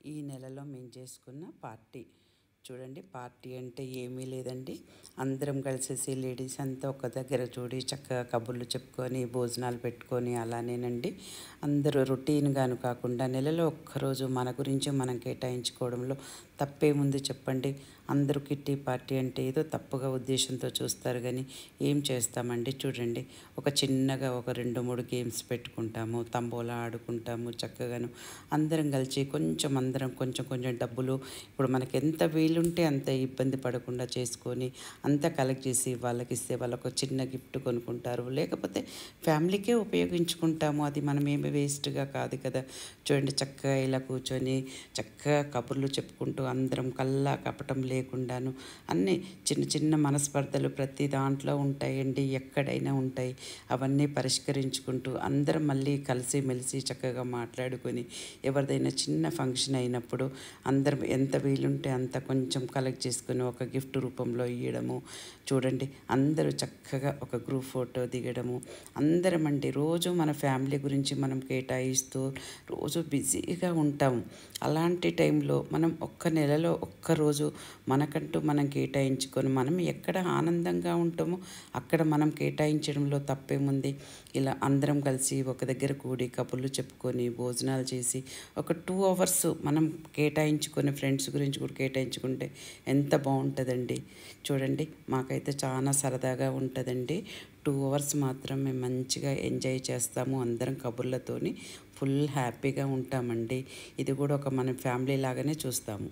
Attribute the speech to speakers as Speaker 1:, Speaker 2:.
Speaker 1: ఈ నెలలో మేము చేసుకున్న పార్టీ చూడండి. పార్టీ అంటే ఏమీ లేదండి, అందరం కలిసేసి లేడీస్ అంతా ఒక దగ్గర చూడి చక్కగా కబుర్లు చెప్పుకొని భోజనాలు పెట్టుకొని అలానేనండి. అందరూ రొటీన్గాను కాకుండా నెలలో ఒక్కరోజు మన గురించి మనం కేటాయించుకోవడంలో తప్పేముంది చెప్పండి. అందరూ కిట్టి పార్టీ అంటే ఏదో తప్పుగా ఉద్దేశంతో చూస్తారు కానీ ఏం చేస్తామండి. చూడండి, ఒక చిన్నగా ఒక 2-3 గేమ్స్ పెట్టుకుంటాము, తంబోలా ఆడుకుంటాము చక్కగాను. అందరం కలిసి అందరం కొంచెం కొంచెం డబ్బులు ఇప్పుడు మనకి ఎంత వీలుంటే అంత ఇబ్బంది పడకుండా చేసుకొని అంతా కలెక్ట్ చేసి వాళ్ళకి ఇస్తే వాళ్ళకు ఒక చిన్న గిఫ్ట్ కొనుక్కుంటారు, లేకపోతే ఫ్యామిలీకే ఉపయోగించుకుంటాము. అది మనం ఏమి వేస్ట్గా కాదు కదా. చూడండి, చక్కగా ఇలా కూర్చొని చక్కగా కబుర్లు చెప్పుకుంటూ అందరం కల్లా కపటం లేకుండాను అన్నీ చిన్న చిన్న మనస్పర్ధలు ప్రతి దాంట్లో ఉంటాయండి, ఎక్కడైనా ఉంటాయి. అవన్నీ పరిష్కరించుకుంటూ అందరం మళ్ళీ కలిసిమెలిసి చక్కగా మాట్లాడుకొని ఎవరిదైనా చిన్న ఫంక్షన్ అయినప్పుడు అందరం ఎంత వీలుంటే అంత కొంచెం కలెక్ట్ చేసుకొని ఒక గిఫ్ట్ రూపంలో ఇవ్వడము. చూడండి, అందరూ చక్కగా ఒక గ్రూప్ ఫోటో దిగడము. అందరం అండి రోజు మన ఫ్యామిలీ గురించి మనం కేటాయిస్తూ రోజు బిజీగా ఉంటాము. అలాంటి టైంలో మనం నెలలో ఒక్కరోజు మనకంటూ మనం కేటాయించుకొని మనం ఎక్కడ ఆనందంగా ఉంటామో అక్కడ మనం కేటాయించడంలో తప్పేముంది. ఇలా అందరం కలిసి ఒక దగ్గర కూడి కబుర్లు చెప్పుకొని భోజనాలు చేసి ఒక 2 అవర్స్ మనం కేటాయించుకొని ఫ్రెండ్స్ గురించి కూడా కేటాయించుకుంటే ఎంత బాగుంటుందండి. చూడండి, మాకైతే చాలా సరదాగా ఉంటుందండి. 2 అవర్స్ మాత్రం మేము మంచిగా ఎంజాయ్ చేస్తాము, అందరం కబుర్లతోని ఫుల్ హ్యాపీగా ఉంటామండి. ఇది కూడా ఒక మన ఫ్యామిలీ లాగానే చూస్తాము.